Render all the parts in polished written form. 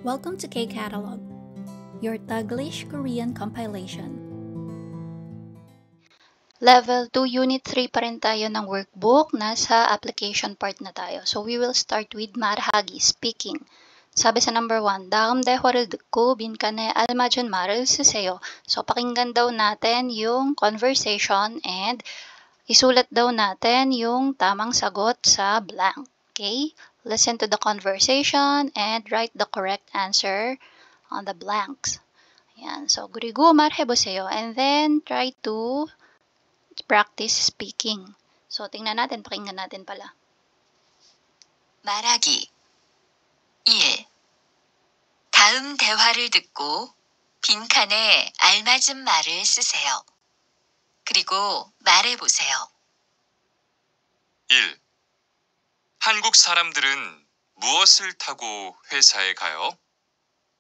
Welcome to K-Catalog, your Taglish Korean compilation. Level 2, Unit 3 pa rin tayo ng workbook. Nasa application part na tayo. So, we will start with 말하기, speaking. 사비 sa number 1, 다음 대화를 듣고 빈칸에 알맞은 말을 쓰세요. So, pakinggan daw natin yung conversation and isulat daw natin yung tamang sagot sa blank. Okay? Listen to the conversation and write the correct answer on the blanks. Ayan. So, 그리고 말해보세요. And then, try to practice speaking. So, tingnan natin, pakinggan natin pala. 말하기 1. 다음 대화를 듣고 빈칸에 알맞은 말을 쓰세요. 그리고 말해보세요. 1. 한국 사람들은 무엇을 타고 회사에 가요?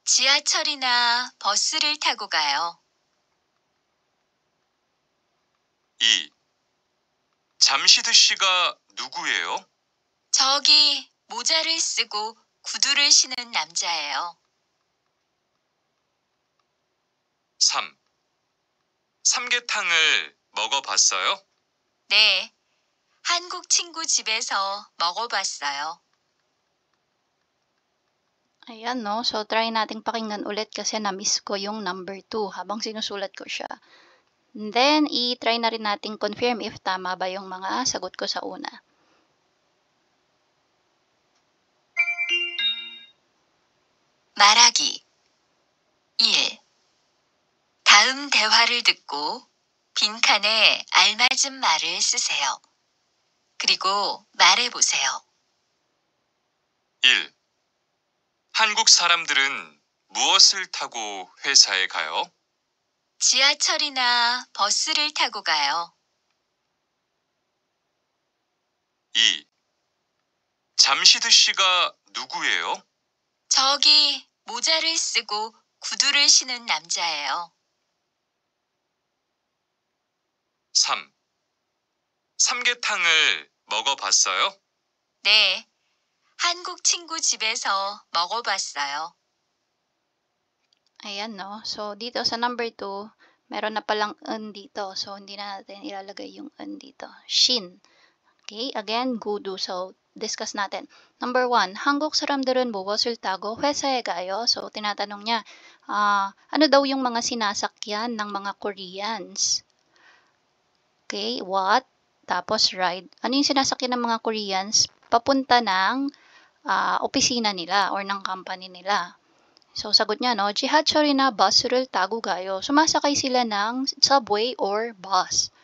지하철이나 버스를 타고 가요. 2. 잠시드 씨가 누구예요? 저기 모자를 쓰고 구두를 신은 남자예요. 3. 삼계탕을 먹어봤어요? 네, 한국 친구 집에서 먹어봤어요. Ayan, no? So, try nating pakinggan ulit kasi na-miss ko yung number 2 habang sinusulat ko siya. And then, i-try na rin nating confirm if tama ba yung mga sagot ko sa una. 말하기 1. 다음 대화를 듣고 빈칸에 알맞은 말을 쓰세요. 그리고 말해보세요. 1. 한국 사람들은 무엇을 타고 회사에 가요? 지하철이나 버스를 타고 가요. 2. 잠시드 씨가 누구예요? 저기 모자를 쓰고 구두를 신은 남자예요. 3. 삼계탕을 먹어봤어요? 네, 한국 친구 집에서 먹어봤어요. Ayan, no? So, dito sa number 2, meron na palang un dito. So, hindi na natin ilalagay yung un dito. Shin. Okay, again, gudu. So, discuss natin. Number 1, 한국 사람들은 무엇을 타고 회사에 가요? So, tinatanong niya, ano daw yung mga sinasakyan ng mga Koreans? Okay, what? Tapos ride. Ano yung sinasakyan ng mga Koreans papunta ng opisina nila or ng company nila? So, sagot niya, no, 지하철이나 버스를 타고 가요. Sumasakay sila ng subway or bus.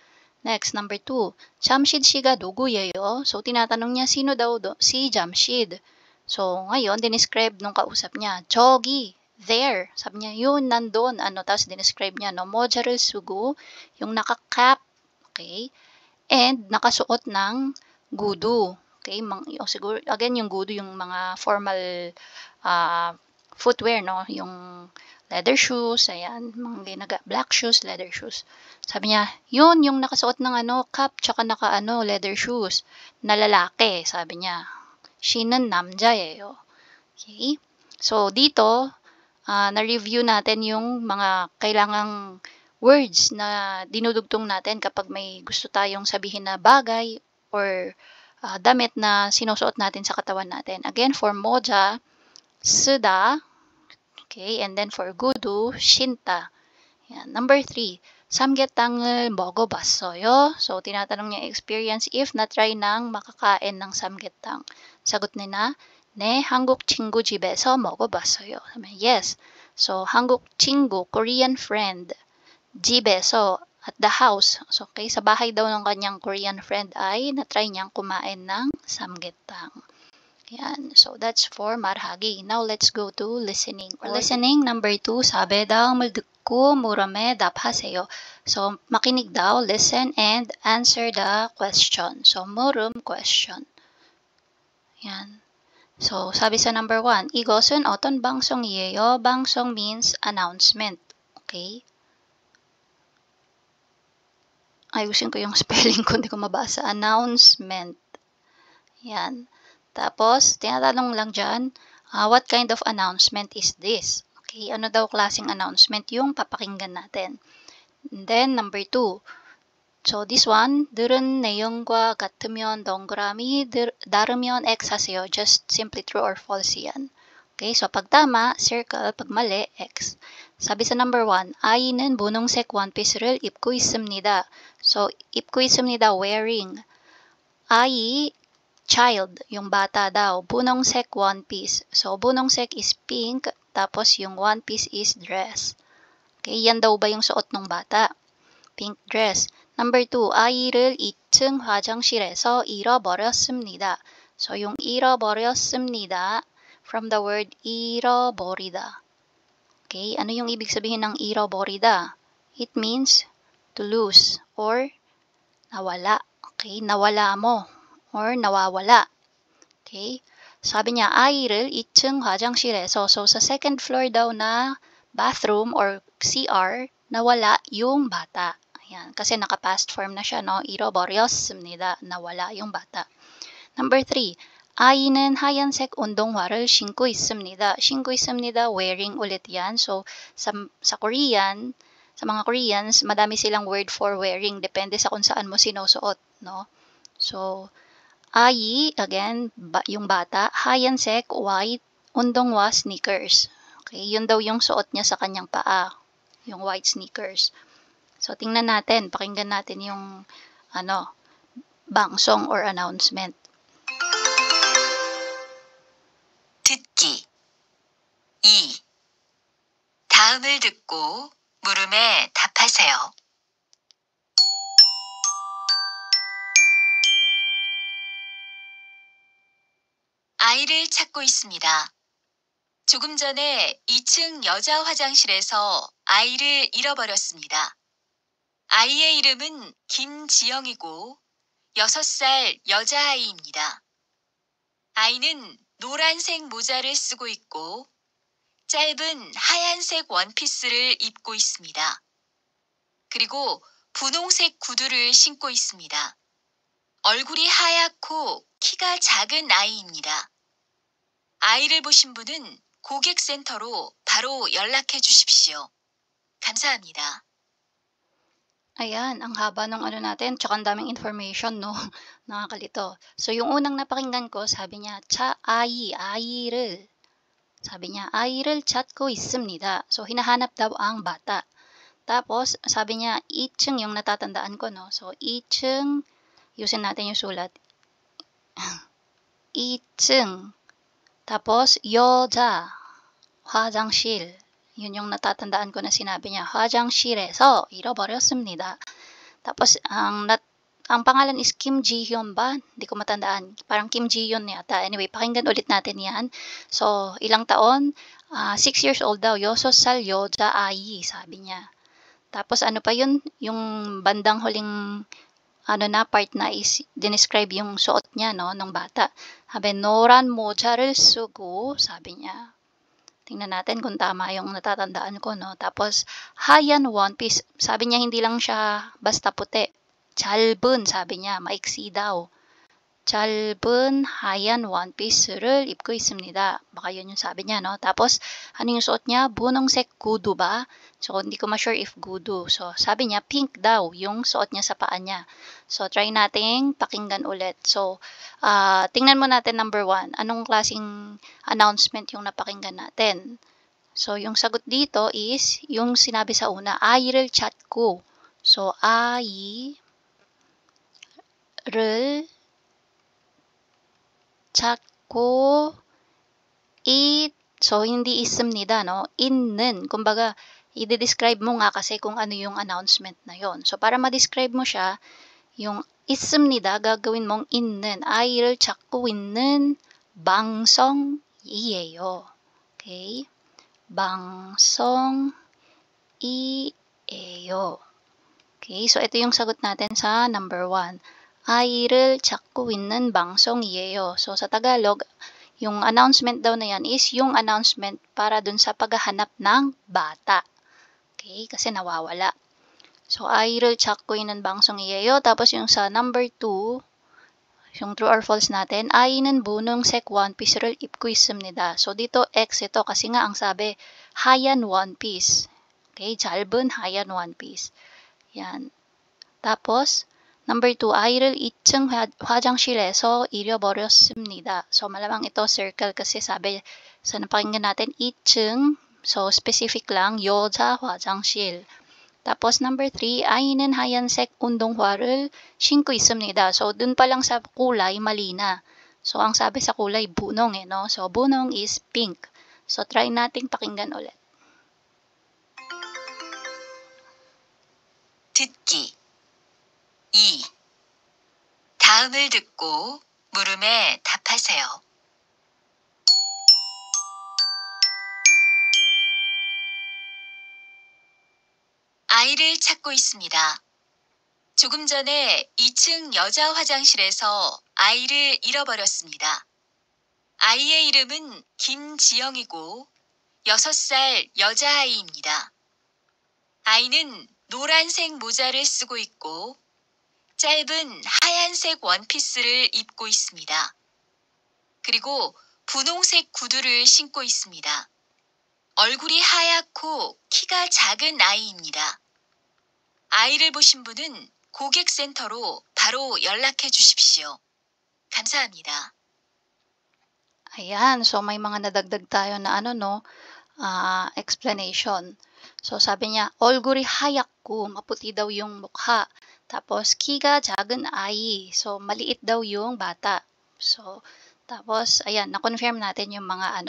Next, number 2, 잠시드 씨가 누구예요? So, tinatanong niya, sino daw si Jamshid? So, ngayon, dinescribe nung kausap niya, 저기, there. Sabi niya, yun, nandun. Tapos dinescribe niya, no, 모자를 쓰고, yung naka-cap, okay? And nakasuot ng gudu. Okay? Siguro, again, yung gudu, yung mga formal footwear, no? Yung leather shoes, ayan, mga black shoes, leather shoes. Sabi niya, yun, yung nakasuot ng cap, tsaka leather shoes, na lalaki, sabi niya. Shi는 남자예요. Okay? So, dito, na-review natin yung mga kailangang words na dinudugtong natin kapag may gusto tayong sabihin na bagay or damit na sinusuot natin sa katawan natin. Again, for moja, 쓰다, okay, and then for gudu, 신다. Yan. Number 3, 삼계탕을 먹어봤어요. So, tinatanong niya experience if na-try nang makakain ng samgyetang. Sagot niya, 네, 한국 친구 집에서 먹어봤어요. Yes. So, 한국 친구, Korean friend, 집에서, at the house. So, okay, sa bahay daw ng kanyang Korean friend ay na-try niyang kumain ng samgyetang. Yan. So, that's for 말하기. Now, let's go to listening. For listening, number 2, sabi, 다음을 듣고 물음에 답하세요. So, makinig daw, listen, and answer the question. So, 물음, question. Yan. So, sabi sa number 1, 이것은 어떤 방송이에요? 방송 means announcement. Okay? Ayusin ko yung spelling ko, hindi ko mabasa. Announcement. Yan. Tapos, tinatanong lang dyan, What kind of announcement is this? Okay, ano daw klaseng announcement yung papakinggan natin? And then, number 2. So, this one, 들은 내용과 같으면 동그라미, 다르면 X 하세요. Just simply true or false yan. Okay, so pag tama, circle. Pag mali, X. Sabi sa number 1, 아이는 분홍색 원피스를 입고 있습니다. So, 입고 있습니다, wearing. 아이, child, yung bata daw. 분홍색 one piece. So, 분홍색 is pink, tapos yung one piece is dress. Okay, yan daw ba yung suot ng bata? Pink dress. Number 2, 아이를 2층 화장실에서 잃어버렸습니다. So, yung 잃어버렸습니다, from the word 잃어버리다. Okay, ano yung ibig sabihin ng 잃어버리다? It means to lose or nawala. Okay, nawala mo or nawawala. Okay, sabi niya, 아이를 2층 화장실에서. So, sa second floor daw na bathroom or CR, nawala yung bata. Ayan, kasi naka-past form na siya, no? 잃어버렸습니다. Nawala yung bata. Number 3, 아이는 하얀색 운동화를 신고 있습니다. 신고 있습니다, wearing ulit yan. So, sa Korean, sa mga Koreans, madami silang word for wearing. Depende sa kung saan mo sinusuot, no? So, 아이, again, yung bata, 하얀색, white, 운동화, sneakers. Okay, yun daw yung suot niya sa kanyang paa, yung white sneakers. So, tingnan natin, pakinggan natin yung, bangsong or announcement. 듣기 2. 다음을 듣고 물음에 답하세요. 아이를 찾고 있습니다. 조금 전에 2층 여자 화장실에서 아이를 잃어버렸습니다. 아이의 이름은 김지영이고 6살 여자아이입니다. 아이는 노란색 모자를 쓰고 있고 짧은 하얀색 원피스를 입고 있습니다. 그리고 분홍색 구두를 신고 있습니다. 얼굴이 하얗고 키가 작은 아이입니다. 아이를 보신 분은 고객센터로 바로 연락해 주십시오. 감사합니다. Ayan, ang haba nung natin, tsaka ang daming information, no? Nakakalito. So, yung unang napakinggan ko, sabi niya, 아이를. Sabi niya, 아이를 찾고 있습니다. So, hinahanap daw ang bata. Tapos, sabi niya, 2층 yung natatandaan ko, no? So, 2층, yusin natin yung sulat. 2층. Tapos, 여자, 화장실. Yun yung natatandaan ko na sinabi niya. 화장실에서 잃어버렸습니다. Tapos, ang pangalan is Kim Ji-hyun ba? Hindi ko matandaan. Parang Kim Ji-hyun yata. Anyway, pakinggan ulit natin yan. So, ilang taon? 6 years old daw. 6살 여자아이, sabi niya. Tapos, ano pa yun? Yung bandang huling part na is dinescribe yung suot niya, no? Nung bata. Sabi, 노란 모자를 쓰고, sabi niya. Tingnan natin kung tama yung natatandaan ko, no? Tapos, hayan one piece. Sabi niya, hindi lang siya basta puti. 짧은, sabi niya, maiksi daw. 짧은 하얀 one piece를 입고 있습니다. Baka yun yung sabi niya, no? Tapos, ano yung suot niya? 분홍색 구두 ba? So, hindi ko ma-sure if gudu. So, sabi niya, pink daw yung suot niya sa paa niya. So, try nating pakinggan ulit. So, tingnan mo natin number 1. Anong klaseng announcement yung napakinggan natin? So, yung sagot dito is, yung sinabi sa una, 아이를 찾고. So, 아이를 찾고 so hindi 있습니다, no? 있는, kumbaga, i-describe mo nga kasi kung ano yung announcement na yon. So, para ma-describe mo siya, yung 있습니다, gagawin mong 있는, 아이를 찾고 있는 방송이에요. Okay? 방송이에요. Okay, so ito yung sagot natin sa number 1. 아이를 찾고 있는 방송이에요. So, sa Tagalog, yung announcement daw na yan is yung announcement para dun sa paghahanap ng bata. Okay, kasi nawawala. So, 아이를 찾고 있는 방송이에요. Tapos yung sa number 2, yung true or false natin, I는 bunong sek one piece를 입고 있습니다. So dito X ito kasi nga ang sabi 하얀 one piece. Okay, 짧은 하얀 one piece. Yan. tapos number 2, 아이를 2층 화장실에서 잃어버렸습니다. So malamang ito circle kasi sabi sa napakinggan natin 2층, so specific lang 여자 화장실. tapos number 3, 아이는 하얀색 운동화를 신고 있습니다. So dun pa lang sa kulay mali na. So ang sabi sa kulay bunong no. So bunong is pink. So try nating pakinggan ulit. 듣기 2. 다음을 듣고 물음에 답하세요. 아이를 찾고 있습니다. 조금 전에 2층 여자 화장실에서 아이를 잃어버렸습니다. 아이의 이름은 김지영이고 6살 여자아이입니다. 아이는 노란색 모자를 쓰고 있고 짧은 하얀색 원피스를 입고 있습니다. 그리고 분홍색 구두를 신고 있습니다. 얼굴이 하얗고 키가 작은 아이입니다. 아이를 보신 분은 고객센터로 바로 연락해 주십시오. 감사합니다. Ayan, so may mga nadagdag tayo na explanation. So sabi niya, 얼굴이 하얗고 maputi daw yung mukha. tapos 키가 작은 아이, so maliit daw yung bata. So tapos ayan, na-confirm natin yung mga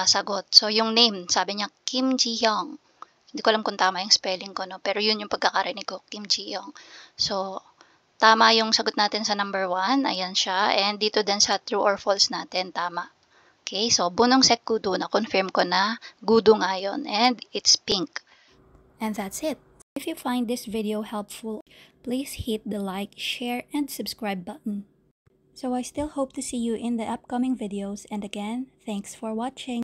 sagot. So yung name, sabi niya Kim Ji-young. Hindi ko alam kung tama yung spelling ko, no? Pero yun yung pagkakarinig ko, Kim Ji-young. So, tama yung sagot natin sa number 1. Ayan siya. And dito din sa true or false natin, tama. Okay, so bunong sek gudu, na-confirm ko na gudu nga yun. And it's pink. And that's it. If you find this video helpful, please hit the like, share, and subscribe button. So I still hope to see you in the upcoming videos, and again, thanks for watching.